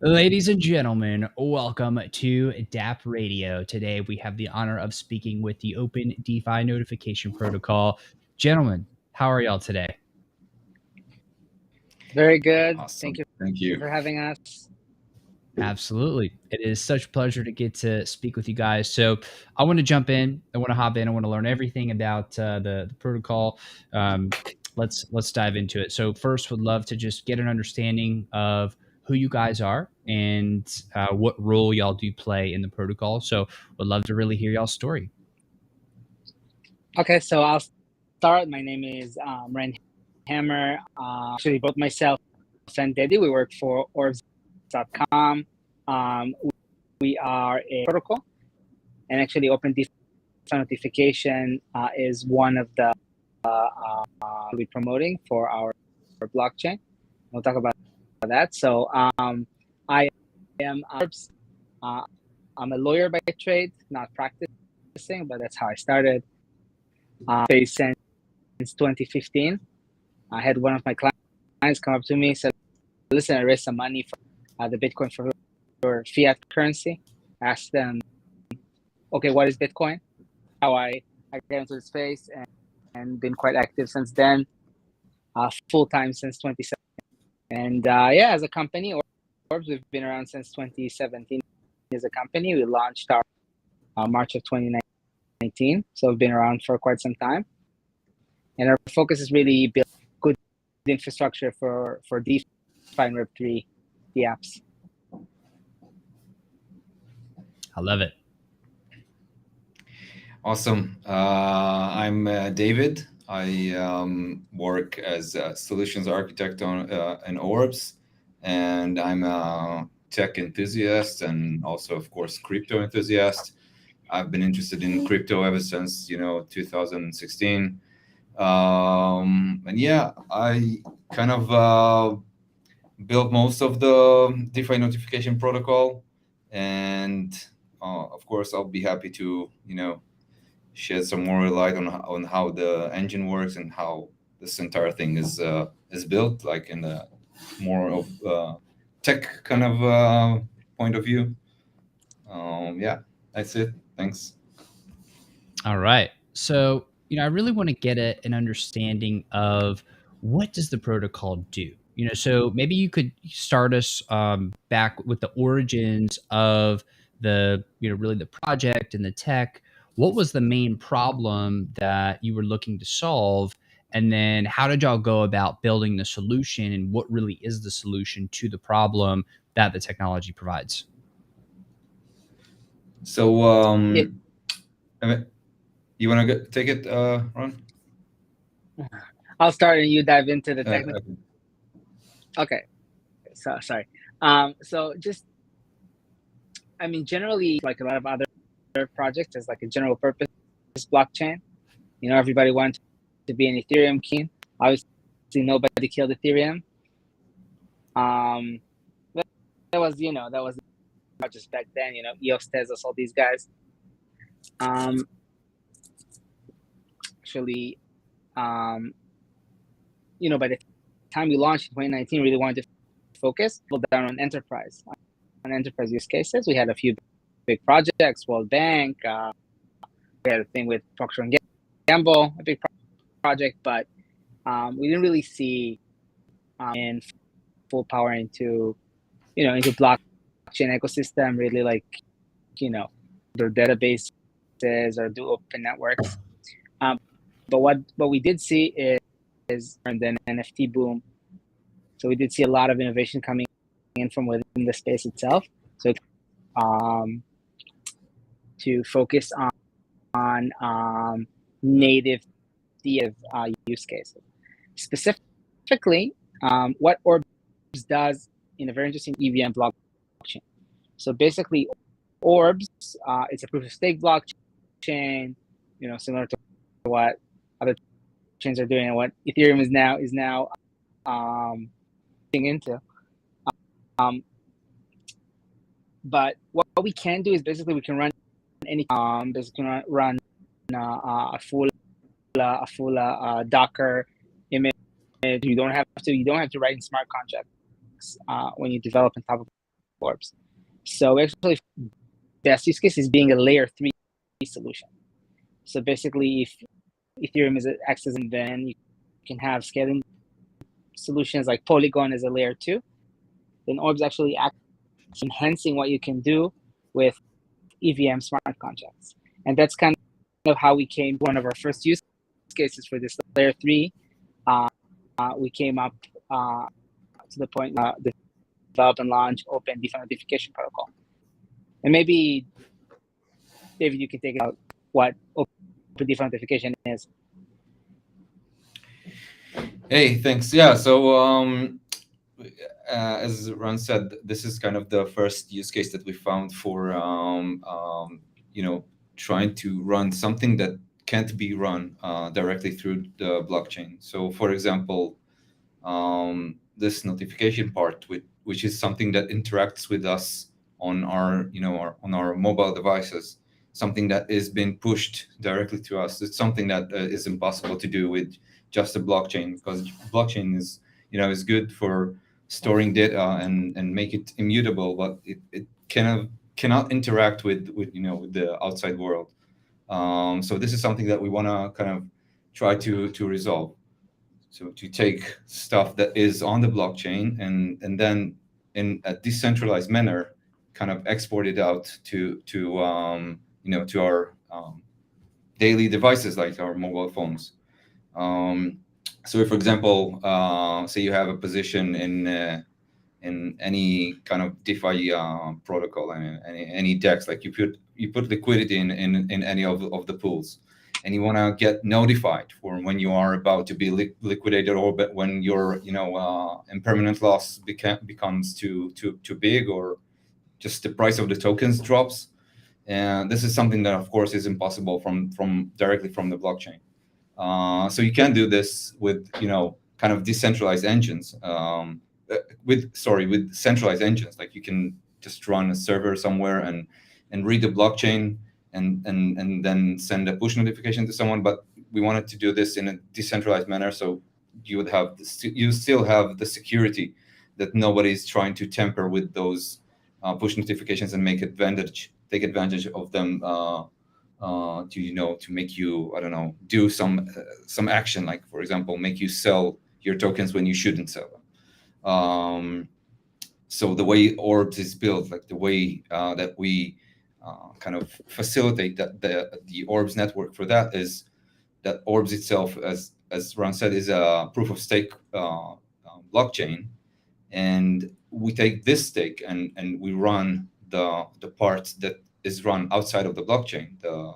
Ladies and gentlemen, welcome to DappRadio. Today we have the honor of speaking with the Open DeFi Notification Protocol. Gentlemen, how are y'all today? Very good. Awesome. Thank you Thank you. for having us. Absolutely. It is such a pleasure to get to speak with you guys. So I want to jump in. I want to hop in. I want to learn everything about the protocol. Let's dive into it. So first, would love to just get an understanding of who you guys are and what role y'all do play in the protocol. So would love to really hear y'all's story. Okay, so I'll start. My name is Ren Hammer. Actually, both myself and Daddy, we work for orbs.com. We are a protocol, and actually Open DeFi Notification is one of the we're promoting for our blockchain. We'll talk about that. So I am Orbs. I'm a lawyer by trade, not practicing, but that's how I started. Since 2015. I had one of my clients come up to me and said, listen, I raised some money for the Bitcoin for fiat currency. I asked them, okay, what is Bitcoin? How I got into the space and been quite active since then, full-time since 2017. And as a company, Orbs, we've been around since 2017 as a company. We launched our March of 2019, so we've been around for quite some time. And our focus is really build good infrastructure for DeFi and Web3 apps. I love it. Awesome. I'm David. I work as a solutions architect in Orbs, and I'm a tech enthusiast and also, of course, crypto enthusiast. I've been interested in crypto ever since 2016. And yeah, I kind of built most of the DeFi notification protocol, and of course, I'll be happy to shed some more light on how the engine works and how this entire thing is built, like in the more of tech kind of point of view. Yeah, that's it. Thanks. All right. So, I really want to get an understanding of what does the protocol do? So maybe you could start us back with the origins of the, really the project and the tech. What was the main problem that you were looking to solve? And then how did y'all go about building the solution, and what really is the solution to the problem that the technology provides? So, you want to take it, Ron? I'll start and you dive into the technical. Okay. So sorry. So just, generally, like a lot of other projects, as like a general purpose blockchain. Everybody wanted to be an Ethereum king. Obviously, nobody killed Ethereum. That was just back then. EOS, Tezos, all these guys. Actually, by the time we launched in 2019, really wanted to focus down on enterprise use cases. We had a few big projects, World Bank. We had a thing with Procter & Gamble, a big project, but we didn't really see in full power into blockchain ecosystem, really like, their databases or do open networks. But what we did see is and then NFT boom. So we did see a lot of innovation coming in from within the space itself. So to focus on native use cases. Specifically, what Orbs does in a very interesting EVM blockchain. So basically, Orbs, it's a proof of stake blockchain, similar to what other chains are doing and what Ethereum is now into. But what we can do is basically we can run any basically run a full Docker image. You don't have to write in smart contracts when you develop on top of orbs. So actually, best use case is being a layer 3 solution. So basically, if Ethereum is accessing, then you can have scaling solutions like Polygon as a layer 2. Then orbs actually enhancing what you can do with EVM smart contracts. And that's kind of how we came to one of our first use cases for this layer 3. We came up to the point develop and launch open DeFi notification protocol. And maybe, David, you can take out what open DeFi notification is. Hey, thanks. Yeah, so as Ron said, this is kind of the first use case that we found for trying to run something that can't be run directly through the blockchain. So, for example, this notification part, which is something that interacts with us on our mobile devices, something that is being pushed directly to us. It's something that is impossible to do with just a blockchain, because blockchain is good for storing data and make it immutable, but it cannot interact with the outside world. So this is something that we want to kind of try to resolve. So to take stuff that is on the blockchain and then in a decentralized manner, kind of export it out to our daily devices like our mobile phones. So if, for example, say you have a position in any kind of DeFi protocol, any DEX, like you put liquidity in any of the pools, and you want to get notified for when you are about to be liquidated, or when your impermanent loss becomes too big, or just the price of the tokens drops. And this is something that, of course, is impossible from directly from the blockchain. So you can do this with kind of decentralized engines. With centralized engines, like you can just run a server somewhere and read the blockchain and then send a push notification to someone. But we wanted to do this in a decentralized manner, so you still have the security that nobody's trying to tamper with those push notifications and take advantage of them to make you, I don't know, do some action, like, for example, make you sell your tokens when you shouldn't sell them. So the way Orbs is built, like the way that we kind of facilitate that the Orbs network for that, is that Orbs itself, as Ron said, is a proof of stake blockchain, and we take this stake and we run the part that is run outside of the blockchain. The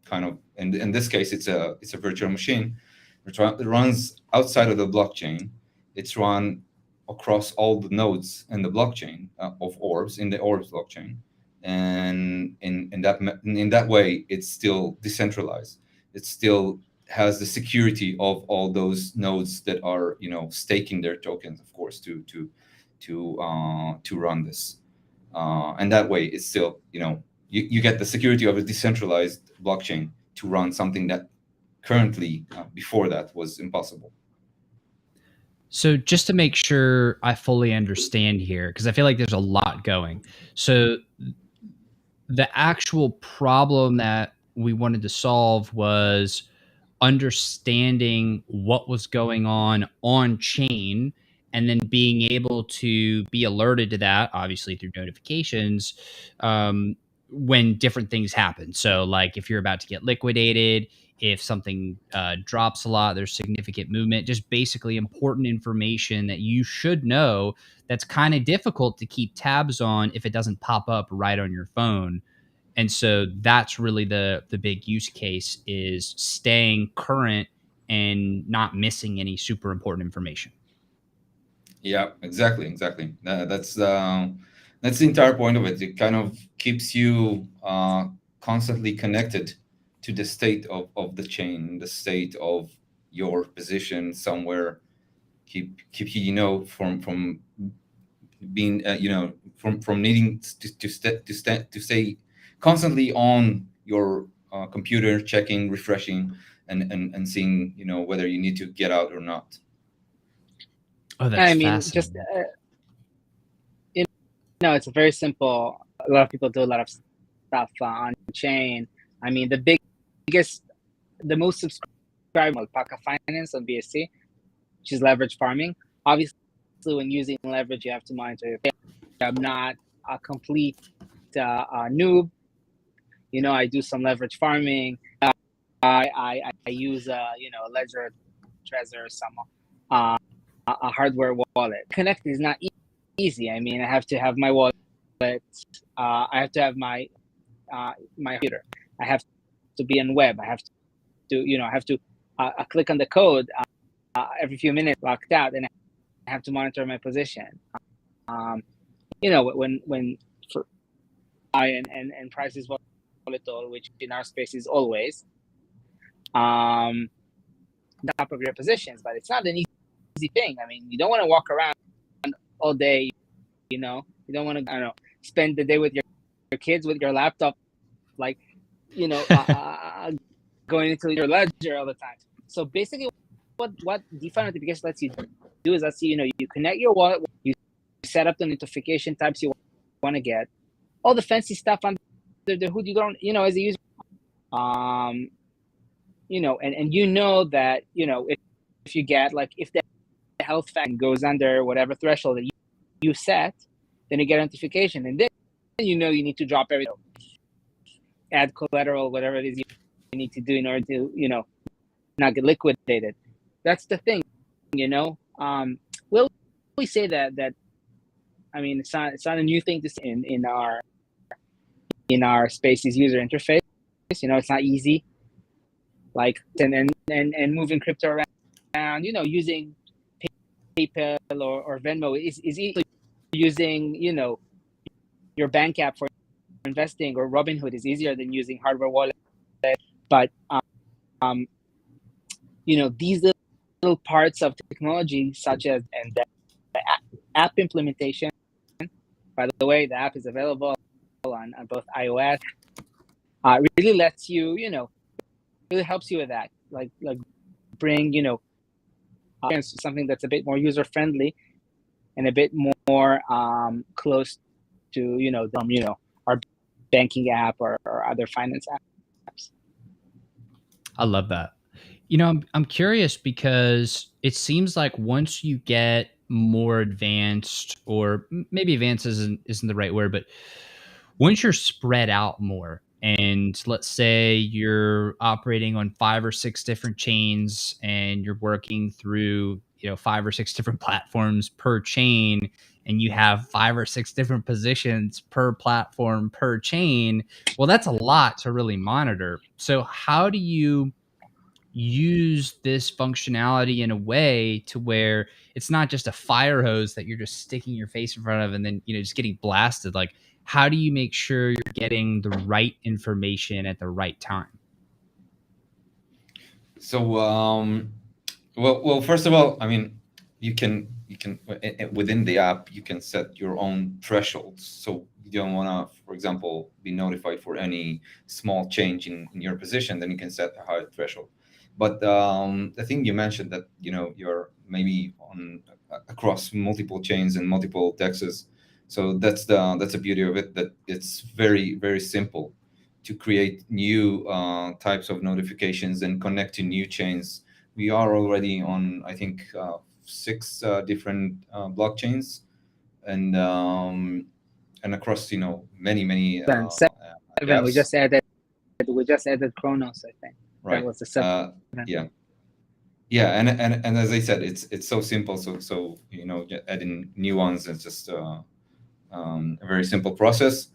kind of in this case, it's a virtual machine. It runs outside of the blockchain. It's run across all the nodes in the blockchain of Orbs, in the Orbs blockchain, and in that way, it's still decentralized. It still has the security of all those nodes that are staking their tokens, of course, to run this, and that way it's still you get the security of a decentralized blockchain to run something that currently before that was impossible. So just to make sure I fully understand here, because I feel like there's a lot going. So the actual problem that we wanted to solve was understanding what was going on chain, and then being able to be alerted to that, obviously through notifications, when different things happen. So like if you're about to get liquidated, if something drops a lot, there's significant movement, just basically important information that you should know, that's kind of difficult to keep tabs on if it doesn't pop up right on your phone. And so that's really the big use case, is staying current and not missing any super important information. Yeah, exactly. That's the entire point of it. It kind of keeps you constantly connected to the state of the chain, the state of your position somewhere. Keep you from being from needing to stay constantly on your computer, checking, refreshing, and seeing whether you need to get out or not. Oh, that's I mean, fascinating. just know, it's a very simple. A lot of people do a lot of stuff on chain. I mean, the most subscribed Alpaca Finance on BSC, which is leverage farming. Obviously, when using leverage, you have to monitor your pay. I'm not a complete noob. You know, I do some leverage farming. I use a Ledger, Trezor, some a hardware wallet. Connect is not easy. I mean, I have to have my wallet. I have to have my computer. I have to be on web. I have to click on the code every few minutes, locked out, and I have to monitor my position. When for and price is volatile, which in our space is always top of your positions, but it's not an easy thing. I mean, you don't want to walk around all day. You don't want to spend the day with your kids with your laptop, like going into your ledger all the time. So basically, what DeFi notification lets you do is you connect your wallet, you set up the notification types you want to get, all the fancy stuff under the hood you don't as a user, and that if you get if the health fact goes under whatever threshold that you set, then you get a notification, and then you need to drop everything, add collateral, whatever it is you need to do in order to not get liquidated. That's the thing. Will we say that I mean, it's not a new thing to say in our space's user interface. It's not easy, and moving crypto around, using PayPal or Venmo is easy. Using your bank app for investing or Robinhood is easier than using hardware wallet. But these little parts of technology, such as the app implementation. By the way, the app is available on both iOS. Really lets you, really helps you with that. Like bring, something that's a bit more user friendly and a bit more close to, our banking app or other finance apps. I love that. I'm curious because it seems like once you get more advanced, or maybe advanced isn't the right word, but once you're spread out more, and let's say you're operating on 5 or 6 different chains and you're working through 5 or 6 different platforms per chain, and you have 5 or 6 different positions per platform per chain, well, that's a lot to really monitor. So how do you use this functionality in a way to where it's not just a fire hose that you're just sticking your face in front of and then just getting blasted? Like, how do you make sure you're getting the right information at the right time? So well, first of all, I mean, you can within the app you can set your own thresholds. So you don't want to, for example, be notified for any small change in your position, then you can set a higher threshold. But the thing you mentioned that you're maybe on across multiple chains and multiple dexes, so that's the beauty of it, that it's very, very simple to create new types of notifications and connect to new chains. We are already on, I think, 6 different blockchains, and across many Seven. apps. We just added Chronos, I think. Right. That was the 7. Yeah, and as I said, it's so simple. So adding new ones is just a very simple process.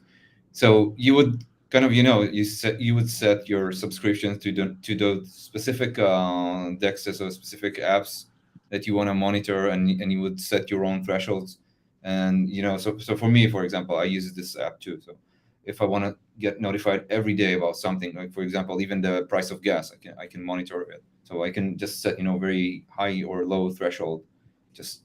So you would kind of you would set your subscriptions to those specific dexes or specific apps that you want to monitor, and you would set your own thresholds. And so for me, for example, I use this app too. So if I want to get notified every day about something, like for example, even the price of gas, I can monitor it. So I can just set very high or low threshold. Just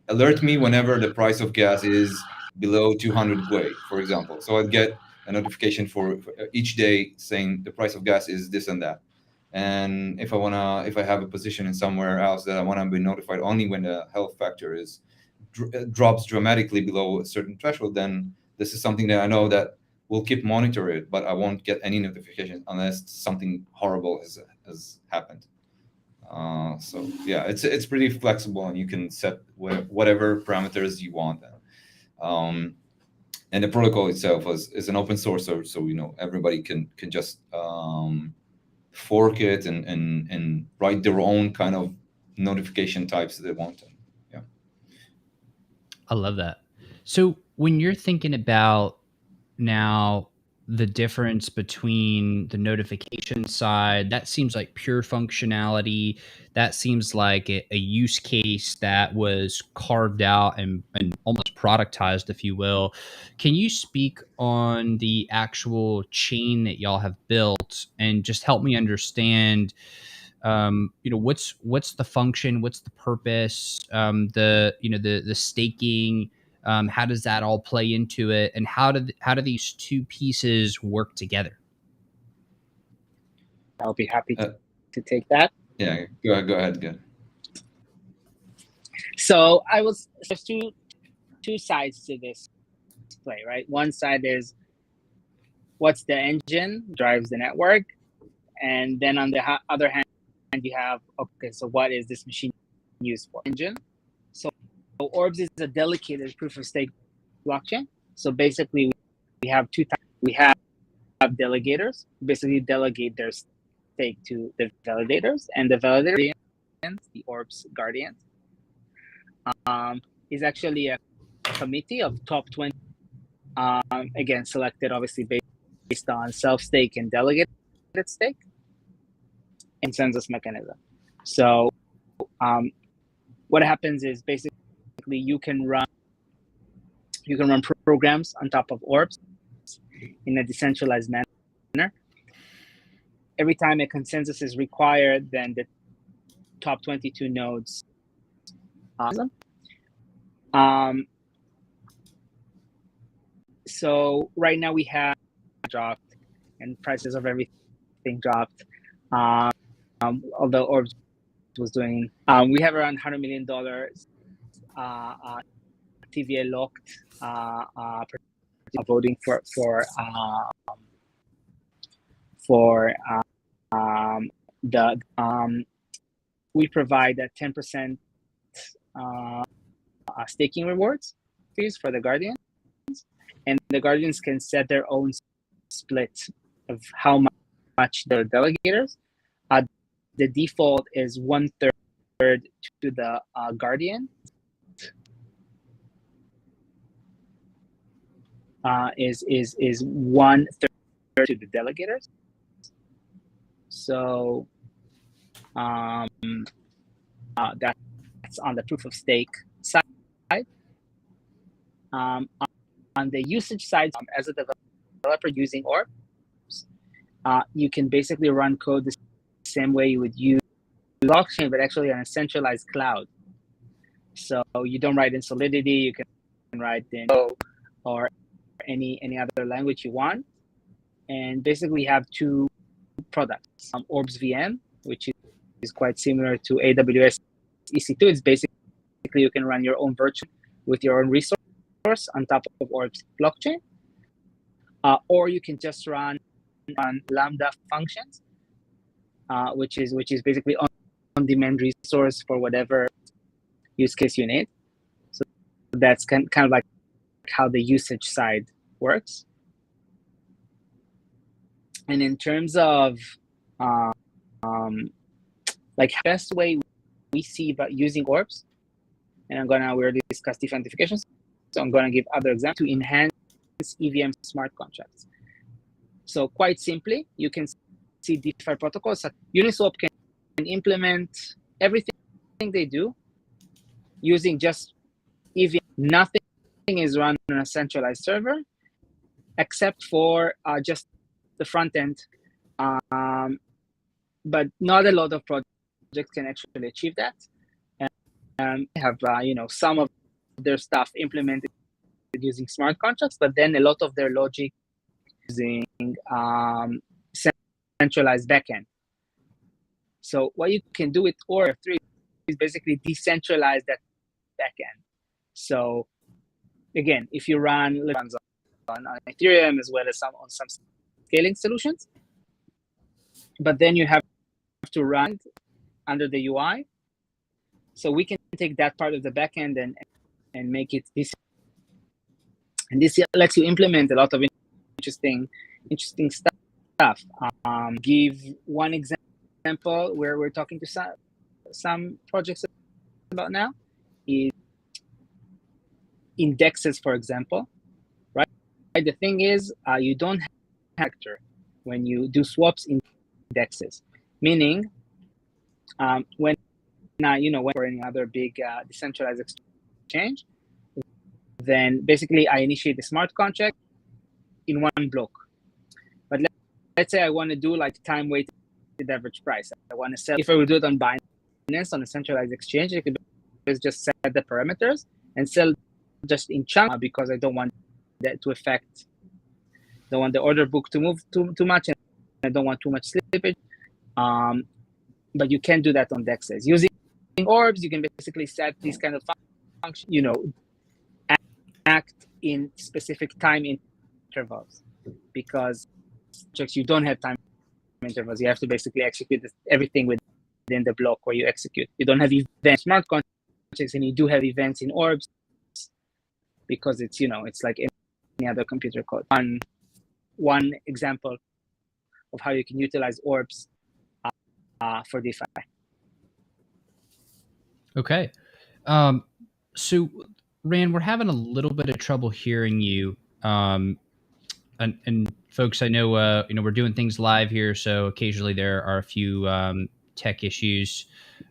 alert me whenever the price of gas is below 200 gwei, for example. So I'd get a notification for each day saying the price of gas is this and that. And if I have a position in somewhere else that I want to be notified only when the health factor is drops dramatically below a certain threshold, then this is something that I know that we'll keep monitoring it, but I won't get any notifications unless something horrible has happened. So yeah, it's pretty flexible, and you can set whatever parameters you want. And the protocol itself is an open source, so everybody can just fork it and write their own kind of notification types that they want. Yeah, I love that. So when you're thinking about now the difference between the notification side, that seems like pure functionality. That seems like a use case that was carved out and almost productized, if you will. Can you speak on the actual chain that y'all have built and just help me understand what's the function, what's the purpose, the staking, how does that all play into it, and how do these two pieces work together? I'll be happy to take that. Yeah, go ahead. So there's two sides to this play, right? One side is what's the engine drives the network, and then on the other hand, you have, okay, so what is this machine used for? Engine. So Orbs is a delegated proof of stake blockchain. So basically, we have two types. We have delegators, basically delegate their stake to the validators, and the validators, the Orbs guardians, is actually a committee of top 20, again, selected obviously based on self-stake and delegated stake, consensus mechanism. So what happens is basically you can run programs on top of Orbs in a decentralized manner. Every time a consensus is required, then the top 22 nodes. So right now we have dropped, and prices of everything dropped. Although Orbs was doing, we have around $100 million TVA locked voting for we provide a 10% staking rewards fees for the guardians, and the guardians can set their own split of how much the delegators. The default is 1/3 to the guardian. Is 1/3 to the delegators. So that's on the proof of stake side. On the usage side, as a developer using Orbs, you can basically run code the same way you would use blockchain, but actually on a centralized cloud. So you don't write in Solidity, you can write in Go or any other language you want. And basically have two products. Orbs VM, which is quite similar to AWS EC2. It's basically you can run your own virtual with your own resource on top of Orbs blockchain. Or you can just run Lambda functions, which is basically on-demand resource for whatever use case you need. So that's kind of like how the usage side works. And in terms of like best way we see about using Orbs, and we already discussed DeFi identifications, so I'm gonna give other examples to enhance EVM smart contracts. So quite simply, you can see DeFi protocols. Uniswap can implement everything they do using just EVM. Nothing is run on a centralized server, except for just the front end. But not a lot of projects can actually achieve that. And have some of their stuff implemented using smart contracts, but then a lot of their logic using centralized backend. So what you can do with Orb 3 is basically decentralize that backend. So again, if you run on Ethereum as well as on some scaling solutions, but then you have to run under the UI. So we can take that part of the backend and make it this. And this lets you implement a lot of interesting stuff. Give one example where we're talking to some projects about now is indexes, for example, right? The thing is, you don't have a factor when you do swaps in indexes, meaning when for any other big decentralized exchange, then basically I initiate the smart contract in one block. But let's say I want to do like time-weighted average price. I want to sell. If I would do it on Binance on a centralized exchange, I could just set the parameters and sell just in chunks because I don't want that to affect. Don't want the order book to move too much, and I don't want too much slippage. But you can do that on DEXs using orbs. You can basically set these kind of functions. Act in specific time intervals, because you don't have time intervals. You have to basically execute everything within the block where you execute. You don't have event smart contracts, and you do have events in orbs because it's it's like any other computer code. One example of how you can utilize orbs for DeFi. Okay, so Rand, we're having a little bit of trouble hearing you. And folks, I know we're doing things live here, so occasionally there are a few tech issues.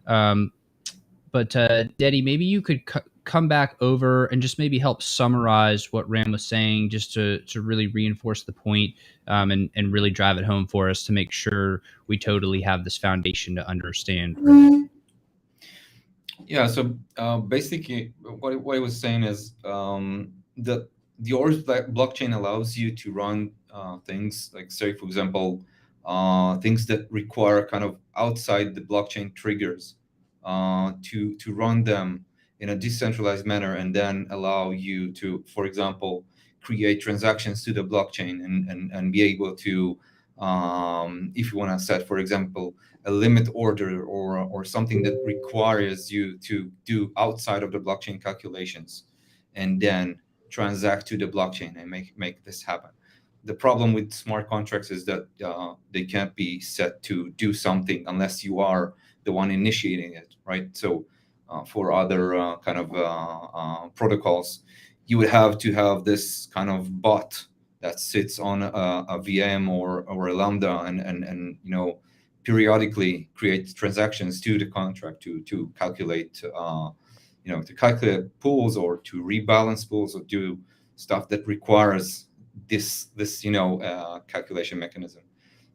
But Dedi, maybe you could come back over and just maybe help summarize what Rand was saying, just to really reinforce the point, and really drive it home for us to make sure we totally have this foundation to understand. Yeah, so basically what I was saying is the Orbs blockchain allows you to run things like, say, for example, things that require kind of outside the blockchain triggers to run them in a decentralized manner, and then allow you to, for example, create transactions to the blockchain and be able to, if you want to set, for example, a limit order or something that requires you to do outside of the blockchain calculations, and then transact to the blockchain and make this happen. The problem with smart contracts is that they can't be set to do something unless you are the one initiating it, right? So for other kind of protocols, you would have to have this kind of bot that sits on a VM or a Lambda and periodically create transactions to the contract to calculate to calculate pools or to rebalance pools or do stuff that requires this calculation mechanism.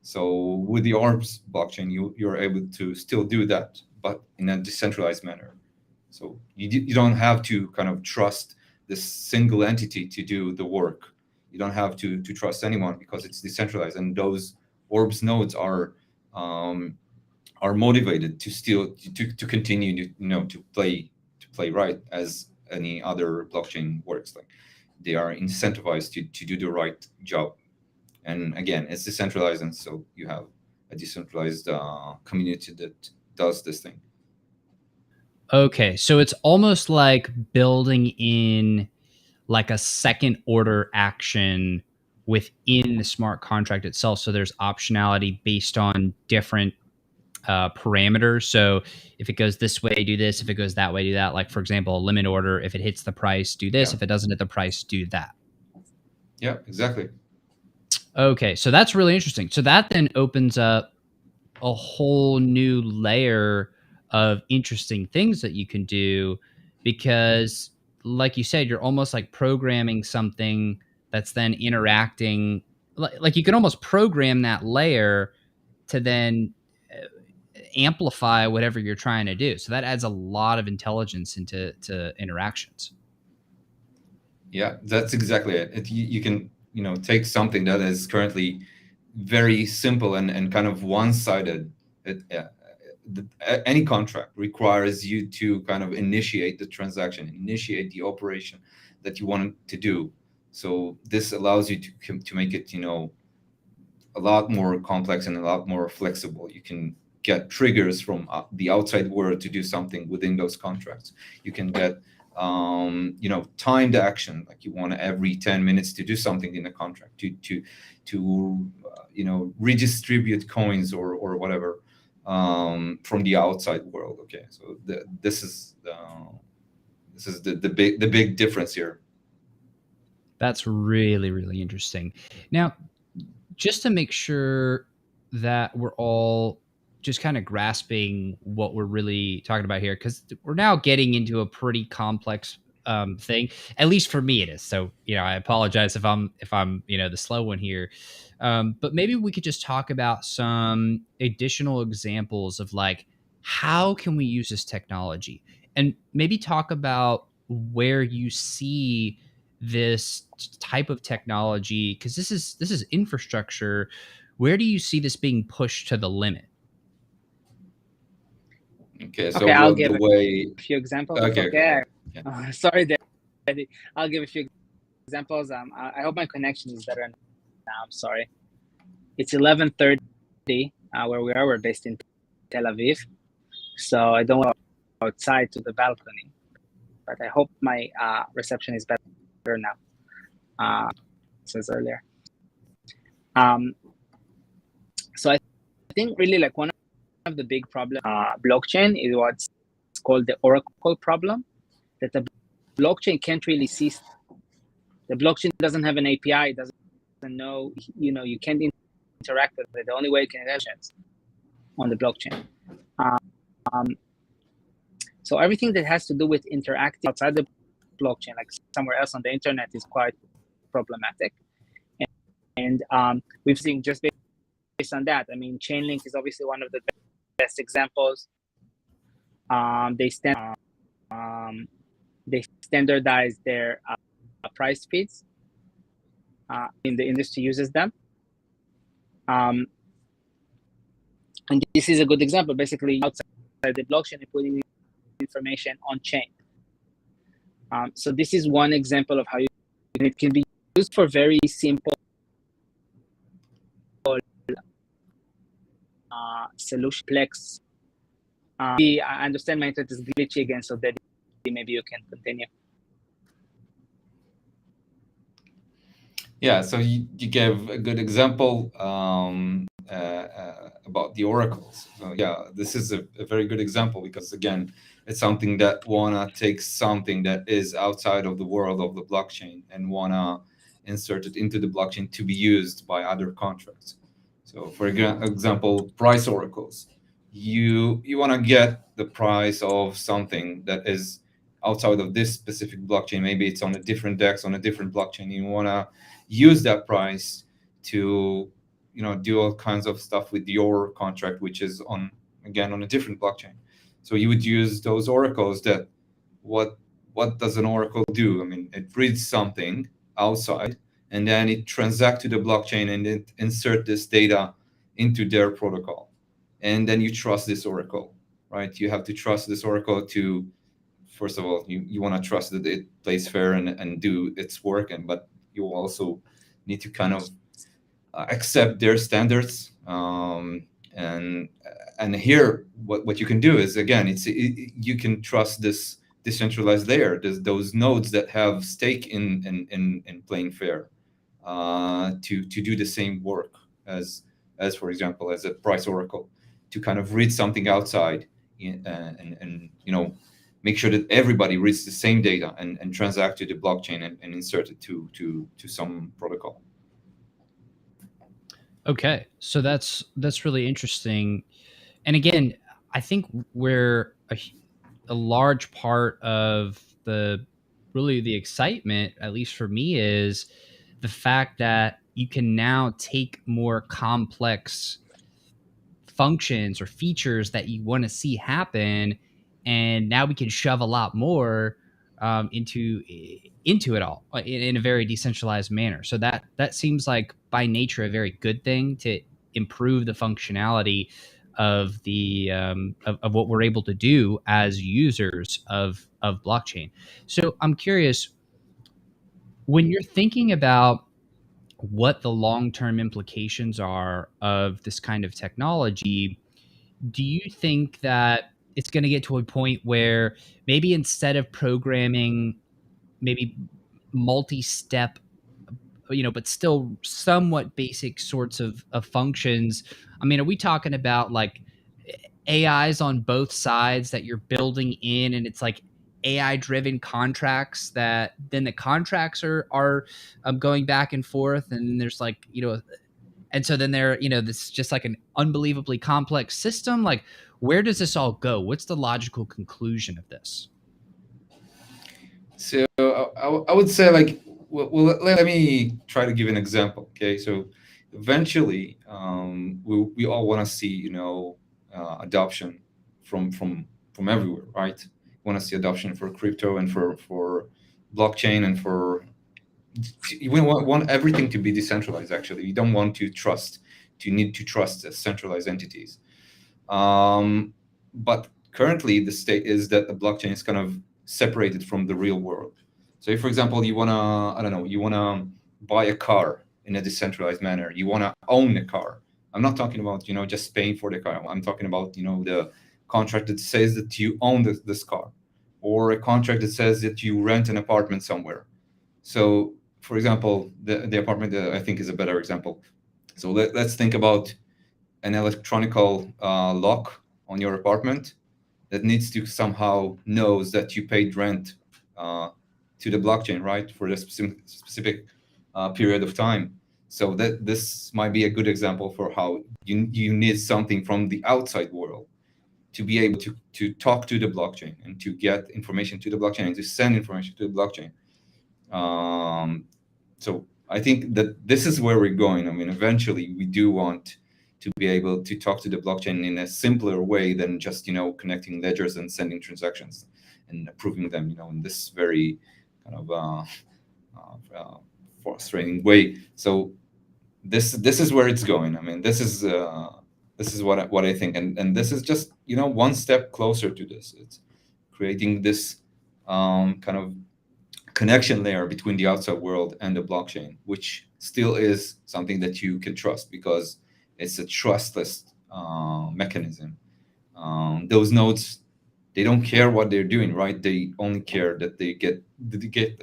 So with the Orbs blockchain, you're able to still do that, but in a decentralized manner. So you don't have to kind of trust this single entity to do the work. You don't have to trust anyone because it's decentralized, and those Orbs nodes are motivated to continue to play right as any other blockchain works. Like, they are incentivized to do the right job. And again, it's decentralized, and so you have a decentralized community that does this thing. Okay, so it's almost like building in like a second order action within the smart contract itself. So there's optionality based on different parameters. So if it goes this way, do this. If it goes that way, do that. Like, for example, a limit order, if it hits the price, do this. Yeah. If it doesn't hit the price, do that. Yeah, exactly. Okay, so that's really interesting. So that then opens up a whole new layer of interesting things that you can do, because like you said, you're almost like programming something that's then interacting. Like you can almost program that layer to then amplify whatever you're trying to do. So that adds a lot of intelligence into interactions. Yeah, that's exactly it. You can take something that is currently very simple and kind of one-sided. any contract requires you to kind of initiate the transaction, initiate the operation that you want to do. So this allows you to make it, a lot more complex and a lot more flexible. You can get triggers from the outside world to do something within those contracts. You can get timed action, like you want every 10 minutes to do something in the contract to redistribute coins or whatever from the outside world. Okay, so this is the big difference here. That's really, really interesting. Now, just to make sure that we're all just kind of grasping what we're really talking about here, because we're now getting into a pretty complex thing. At least for me, it is. So, I apologize if I'm the slow one here. But maybe we could just talk about some additional examples of like, how can we use this technology, and maybe talk about where you see this type of technology, because this is infrastructure. Where do you see this being pushed to the limit? Okay, so I'll give a few examples. Okay. Yeah. Sorry, Daddy. I'll give a few examples. I hope my connection is better now. I'm sorry. It's 11:30 where we are. We're based in Tel Aviv, so I don't want to go outside to the balcony, but I hope my reception is better now. Since earlier. So I think really like one of the big problems blockchain is what's called the Oracle problem, that the blockchain can't really see. The blockchain doesn't have an API, it doesn't know, you can't interact with it. The only way you can interact on the blockchain. So everything that has to do with interacting outside the blockchain, like somewhere else on the internet, is quite problematic. And we've seen just based on that, I mean, Chainlink is obviously one of the best examples. They standardize their price feeds. In the industry uses them. And this is a good example, basically outside the blockchain and putting information on chain. So this is one example of how it can be used for very simple solution plex. I understand my internet is glitchy again, so that maybe you can continue. Yeah, so you gave a good example about the oracles. So yeah, this is a very good example, because again, it's something that wanna take something that is outside of the world of the blockchain and wanna insert it into the blockchain to be used by other contracts. So for example, price oracles. You wanna get the price of something that is outside of this specific blockchain. Maybe it's on a different DEX, on a different blockchain. You wanna use that price to do all kinds of stuff with your contract, which is on a different blockchain. So you would use those oracles. That what does an oracle do? I mean, it reads something outside and then it transacts to the blockchain and it insert this data into their protocol, and then you trust this oracle, right? You have to trust this oracle to, first of all, you want to trust that it plays fair and do its work, but you also need to kind of accept their standards. And here, what you can do is, again, you can trust this decentralized layer, those nodes that have stake in playing fair, to do the same work as for example, as a price oracle, to kind of read something outside and make sure that everybody reads the same data and transact to the blockchain and insert it to some protocol. Okay, so that's really interesting. And again, I think where a large part of the excitement, at least for me, is the fact that you can now take more complex functions or features that you want to see happen, and now we can shove a lot more into it all in a very decentralized manner. So that seems like by nature a very good thing to improve the functionality of the of what we're able to do as users of blockchain. So I'm curious, when you're thinking about what the long-term implications are of this kind of technology, do you think that it's going to get to a point where maybe instead of programming maybe multi-step, but still somewhat basic sorts of functions, I mean, are we talking about like AIs on both sides that you're building in, and it's like AI driven contracts that then the contracts are going back and forth, and then there's like, and so then there, this is just like an unbelievably complex system. Like, where does this all go? What's the logical conclusion of this? So I would say, like, well, let me try to give an example. Okay, so eventually, we all want to see, adoption from everywhere, right? We want to see adoption for crypto and for blockchain and for you want everything to be decentralized. Actually, you don't want to need to trust centralized entities. But currently, the state is that the blockchain is kind of separated from the real world. So, if, for example, you wanna, I don't know, you wanna buy a car in a decentralized manner, you wanna own a car. I'm not talking about just paying for the car. I'm talking about the contract that says that you own this car, or a contract that says that you rent an apartment somewhere. So, for example, the apartment, I think, is a better example. So let's think about an electronical lock on your apartment that needs to somehow knows that you paid rent to the blockchain, right, for a specific period of time. So that this might be a good example for how you need something from the outside world to be able to talk to the blockchain and to get information to the blockchain and to send information to the blockchain. So I think that this is where we're going. I mean, eventually we do want to be able to talk to the blockchain in a simpler way than just connecting ledgers and sending transactions and approving them in this very kind of frustrating way. So this is where it's going. I mean, this is what I think, and this is just one step closer to this. It's creating this kind of connection layer between the outside world and the blockchain, which still is something that you can trust because it's a trustless mechanism. Those nodes, they don't care what they're doing, right? They only care that they get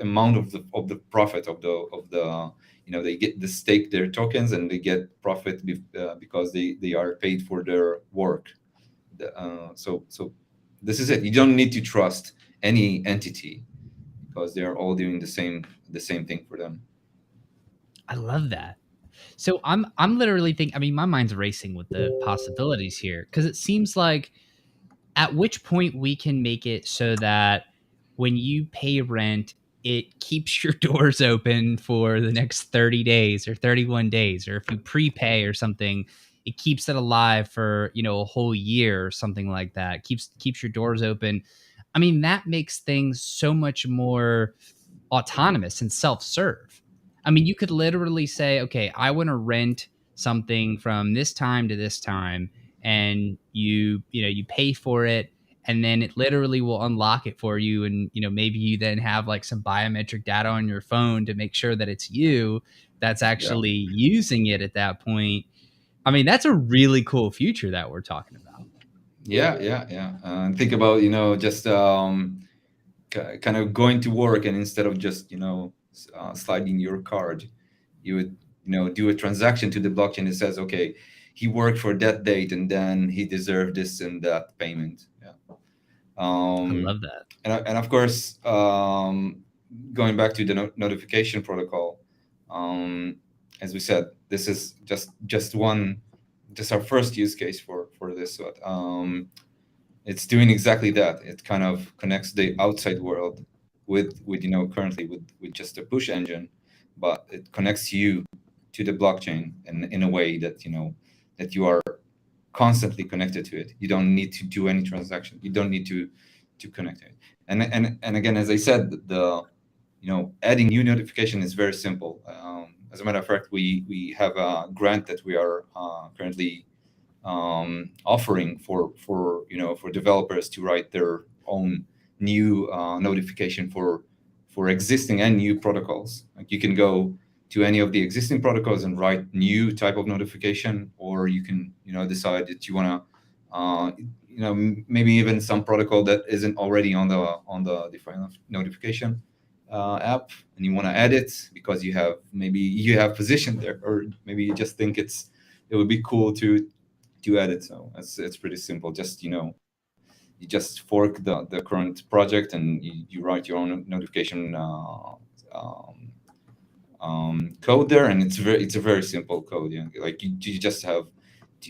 amount of the profit of the they get the stake their tokens and they get profit because they are paid for their work. So this is it. You don't need to trust any entity because they are all doing the same thing for them. I love that. So I'm literally thinking, I mean, my mind's racing with the possibilities here, because it seems like at which point we can make it so that when you pay rent, it keeps your doors open for the next 30 days or 31 days, or if you prepay or something, it keeps it alive for a whole year or something like that. Keeps your doors open. I mean, that makes things so much more autonomous and self-serve. I mean, you could literally say, okay, I want to rent something from this time to this time, and you pay for it, and then it literally will unlock it for you, and maybe you then have like some biometric data on your phone to make sure that it's you that's actually using it at that point. I mean, that's a really cool future that we're talking about. Yeah. And think about just kind of going to work, and instead of just sliding your card, you would do a transaction to the blockchain that says, okay, he worked for that date and then he deserved this and that payment. I love that. And of course, going back to the notification protocol, as we said, this is just our first use case for this. But it's doing exactly that. It kind of connects the outside world with currently with just a push engine, but it connects you to the blockchain in a way that that you are constantly connected to it. You don't need to do any transaction. You don't need to connect it. And again, as I said, the adding new notification is very simple. As a matter of fact, we have a grant that we are currently offering for for developers to write their own new notification for existing and new protocols. Like you can go to any of the existing protocols and write new type of notification, or you can decide that you want to maybe even some protocol that isn't already on the DeFi notification app, and you want to add it because maybe you have position there, or maybe you just think it would be cool to add it. So it's pretty simple. Just you just fork the current project and you write your own notification code there, and it's a very simple code. Like you just have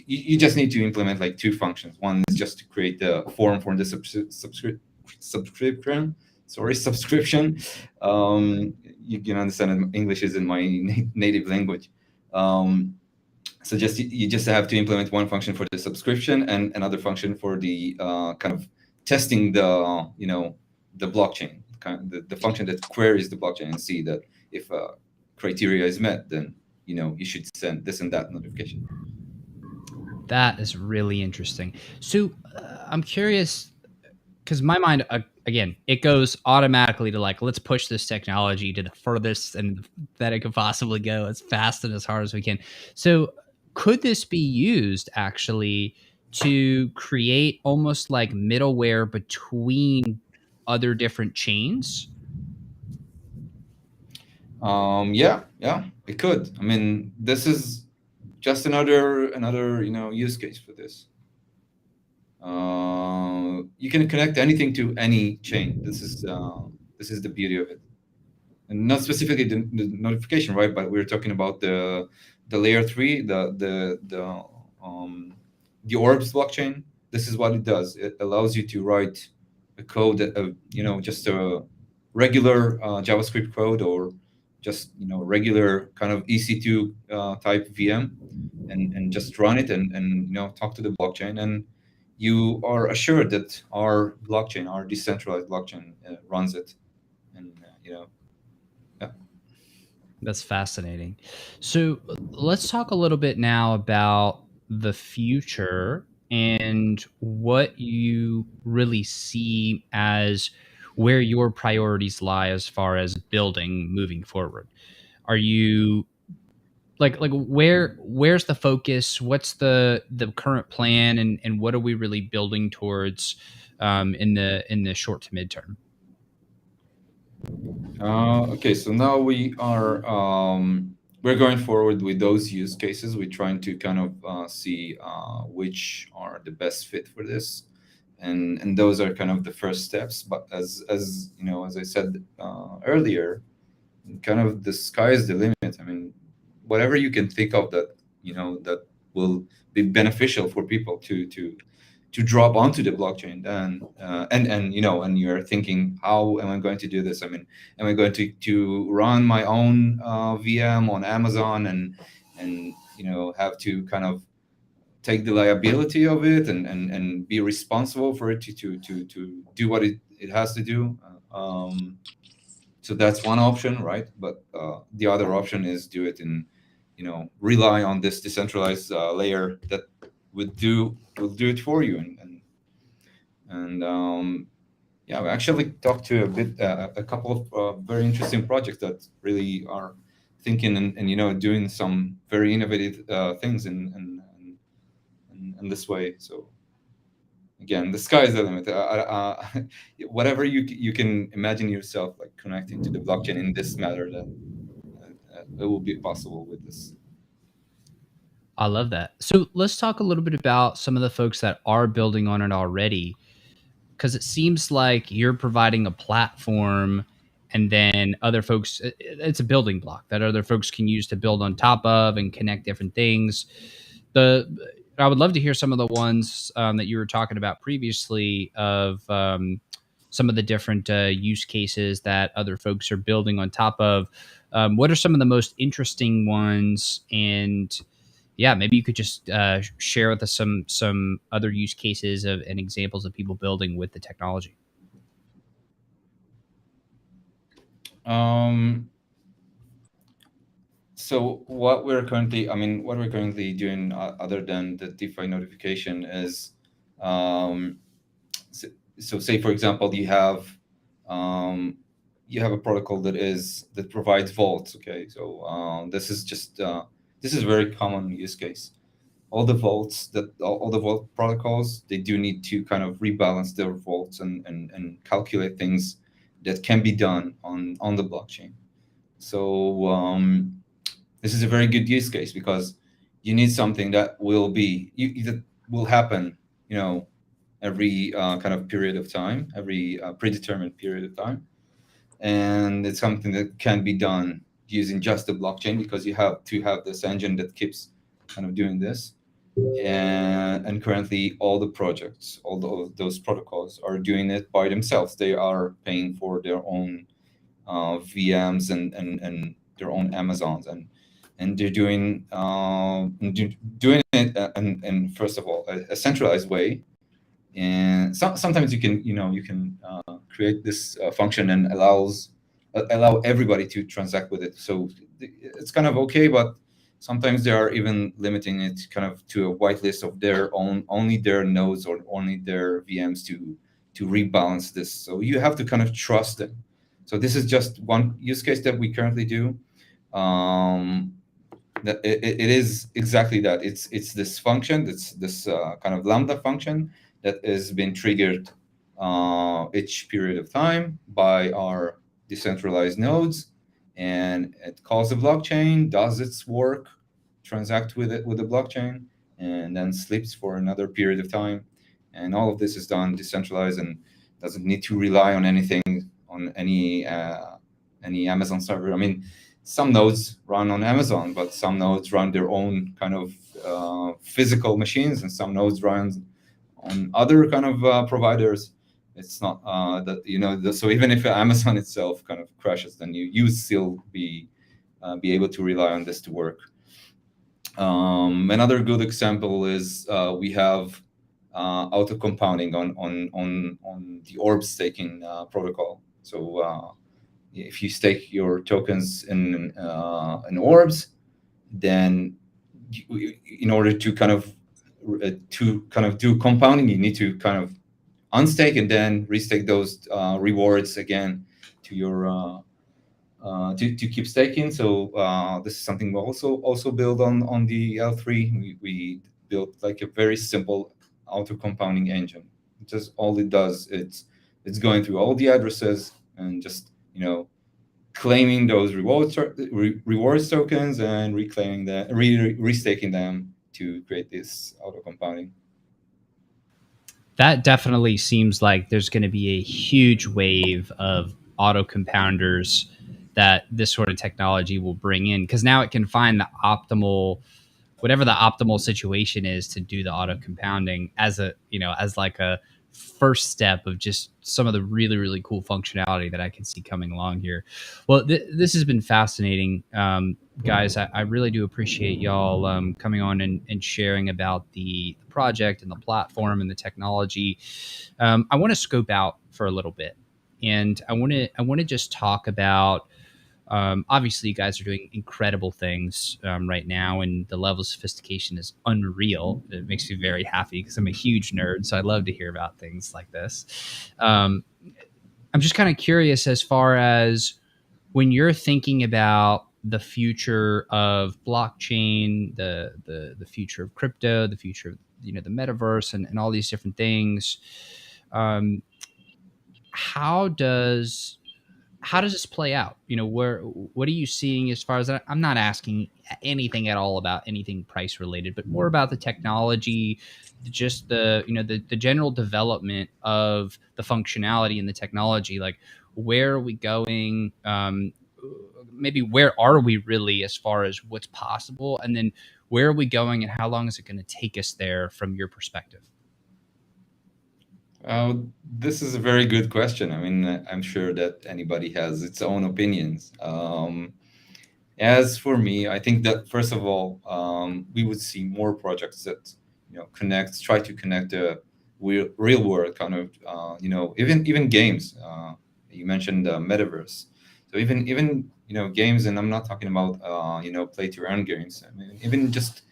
you just need to implement like two functions. One is just to create the form for the subscription. Sorry, subscription. You can understand English isn't my native language. So you just have to implement one function for the subscription and another function for the kind of testing the the blockchain, the function that queries the blockchain and see that if criteria is met, then you should send this and that notification. That is really interesting. So I'm curious, because my mind, again, it goes automatically to like, let's push this technology to the furthest and that it could possibly go, as fast and as hard as we can. So could this be used actually to create almost like middleware between other different chains? Yeah, it could. I mean, this is just another use case for this. You can connect anything to any chain. This is the beauty of it, and not specifically the notification, right? But we're talking about the layer 3, the Orbs blockchain. This is what it does. It allows you to write a code that just a regular JavaScript code, or just regular kind of EC2 type VM, and just run it and talk to the blockchain, and you are assured that our blockchain, our decentralized blockchain, runs it, and yeah. That's fascinating. So let's talk a little bit now about the future and what you really see as where your priorities lie as far as building moving forward. Are you like where's the focus? What's the current plan, and what are we really building towards in the short to midterm? Okay, so now we're going forward with those use cases. We're trying to kind of see which are the best fit for this, and those are kind of the first steps. But as I said earlier, kind of the sky is the limit. I mean, whatever you can think of that that will be beneficial for people to drop onto the blockchain, then and you're thinking, how am I going to do this? I mean, am I going to run my own VM on Amazon and have to kind of take the liability of it and be responsible for it to do what it has to do? So that's one option, right? But the other option is do it in rely on this decentralized layer that will do it for you, and yeah, we actually talked to a couple of very interesting projects that really are thinking and doing some very innovative things in this way. So again, the sky is the limit. Whatever you can imagine yourself like connecting to the blockchain in this matter, then it will be possible with this. I love that. So let's talk a little bit about some of the folks that are building on it already, because it seems like you're providing a platform, and then other folks, it's a building block that other folks can use to build on top of and connect different things. I would love to hear some of the ones that you were talking about previously of some of the different use cases that other folks are building on top of. What are some of the most interesting ones? And yeah, maybe you could just share with us some other use cases and examples of people building with the technology. So what we're currently doing other than the DeFi notification is, um, so, so say for example you have a protocol that provides vaults. Okay, so this is a very common use case. All the vaults all the vault protocols, they do need to kind of rebalance their vaults and calculate things that can be done on the blockchain. So this is a very good use case because you need something that that will happen, you know, every kind of period of time, every predetermined period of time, and it's something that can be done using just the blockchain because you have to have this engine that keeps kind of doing this. And currently, all the projects, those protocols, are doing it by themselves. They are paying for their own VMs and their own Amazons, and they're doing it in first of all a centralized way. And sometimes you can create this function and allow everybody to transact with it. So it's kind of okay, but sometimes they are even limiting it kind of to a whitelist of only their nodes or only their VMs to rebalance this. So you have to kind of trust them. So this is just one use case that we currently do. That it is exactly that. It's this function. It's this kind of Lambda function that has been triggered each period of time by our decentralized nodes, and it calls the blockchain, does its work, transact with the blockchain, and then sleeps for another period of time. And all of this is done decentralized and doesn't need to rely on anything, on any Amazon server. I mean, some nodes run on Amazon, but some nodes run their own kind of physical machines, and some nodes run on other kind of providers. It's not so even if Amazon itself kind of crashes, then you still be able to rely on this to work. Another good example is we have auto compounding on the orb staking protocol. So if you stake your tokens in orbs, then in order to kind of do compounding, you need to kind of unstake and then restake those rewards again to your to keep staking. So this is something we also build on the L3. We built like a very simple auto compounding engine. Just all it does, it's going through all the addresses and just claiming those rewards tokens and reclaiming them, restaking them to create this auto compounding. That definitely seems like there's going to be a huge wave of auto compounders that this sort of technology will bring in, because now it can find the optimal, whatever the optimal situation is, to do the auto compounding as as like a first step of just some of the really, really cool functionality that I can see coming along here. Well, this has been fascinating, guys. I really do appreciate y'all coming on and sharing about the project and the platform and the technology. I want to scope out for a little bit, and I want to just talk about. Obviously, you guys are doing incredible things right now, and the level of sophistication is unreal. It makes me very happy because I'm a huge nerd, so I love to hear about things like this. I'm just kind of curious as far as when you're thinking about the future of blockchain, the future of crypto, the future of the metaverse, and all these different things. How does this play out? What are you seeing as far as that? I'm not asking anything at all about anything price related, but more about the technology, just the general development of the functionality and the technology. Like, where are we going? Maybe where are we really as far as what's possible? And then where are we going and how long is it going to take us there from your perspective? This is a very good question. I mean, I'm sure that anybody has its own opinions. As for me, I think that first of all, we would see more projects that try to connect the real world kind of even games. You mentioned metaverse, so even games, and I'm not talking about play to earn games. I mean, even just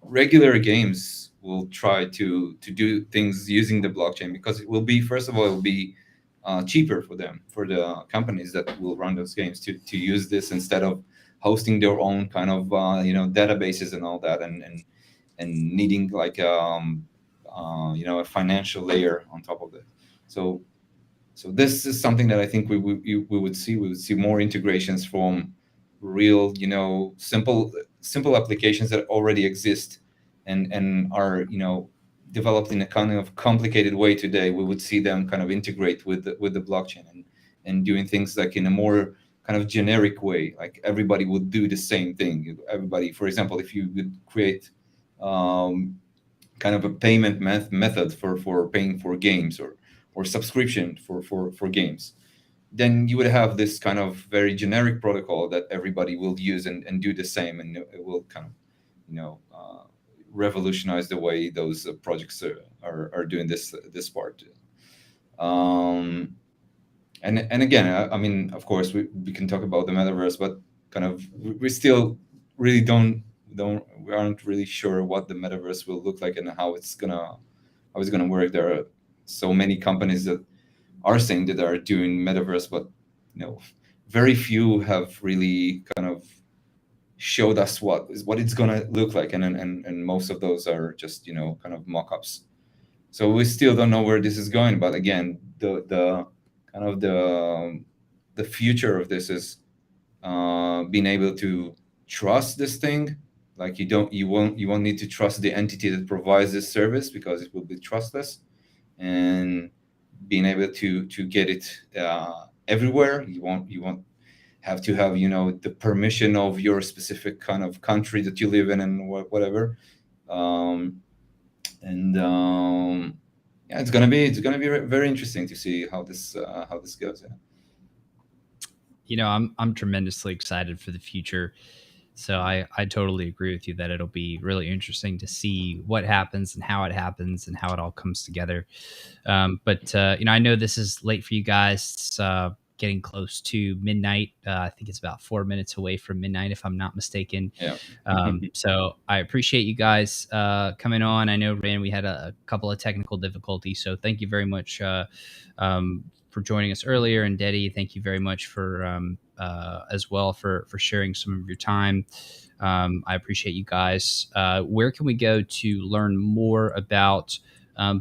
regular games will try to do things using the blockchain, because it will be, first of all, it will be cheaper for them, for the companies that will run those games, to use this instead of hosting their own kind of databases and all that, and needing like a financial layer on top of it. So this is something that I think we would see. We would see more integrations from real, simple applications that already exist and are, developed in a kind of complicated way today. We would see them kind of integrate with the blockchain, and doing things like in a more kind of generic way, like everybody would do the same thing. Everybody, for example, if you would create kind of a payment method for paying for games, or subscription for games, then you would have this kind of very generic protocol that everybody will use and do the same, and it will kind of revolutionize the way those projects are doing this part. And again, I mean, of course, we can talk about the metaverse, but kind of we still really we aren't really sure what the metaverse will look like and how it's gonna work. There are so many companies that are saying that they are doing metaverse, but very few have really kind of showed us what it's gonna look like, and most of those are just kind of mock-ups. So we still don't know where this is going. But again, the kind of the future of this is being able to trust this thing. Like you won't need to trust the entity that provides this service, because it will be trustless, and being able to get it everywhere. You won't have to have the permission of your specific kind of country that you live in, and whatever. Yeah, it's gonna be very interesting to see how this goes. Yeah. I'm tremendously excited for the future. So I totally agree with you that it'll be really interesting to see what happens and how it all comes together. But I know this is late for you guys. It's getting close to midnight. I think it's about 4 minutes away from midnight, if I'm not mistaken. Yeah. So I appreciate you guys coming on. I know, Rand, we had a couple of technical difficulties, so thank you very much for joining us earlier. And Dedi, thank you very much for as well for sharing some of your time. I appreciate you guys. Where can we go to learn more about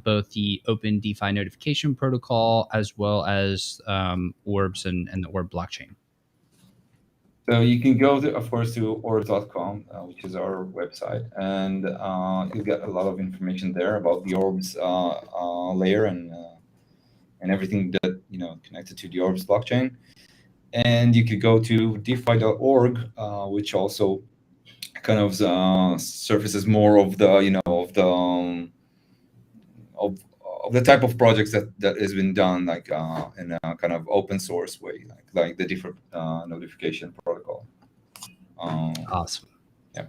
both the Open DeFi notification protocol as well as Orbs and the Orb blockchain? So you can go of course to orbs.com, which is our website, and you'll get a lot of information there about the Orbs layer and everything that connected to the Orbs blockchain. And you could go to DeFi.org, which also kind of surfaces more of the of the type of projects that has been done, like in a kind of open source way, like the different notification protocol. Awesome. Yeah.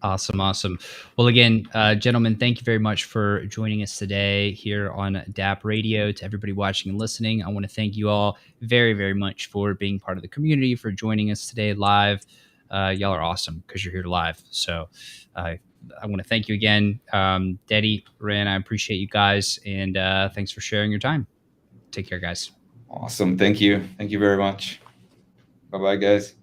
Awesome. Well, again, gentlemen, thank you very much for joining us today here on DappRadio. To everybody watching and listening, I want to thank you all very, very much for being part of the community, for joining us today live. Y'all are awesome because you're here live. So I want to thank you again. Dedi, Ren, I appreciate you guys. And thanks for sharing your time. Take care, guys. Awesome. Thank you. Thank you very much. Bye-bye, guys.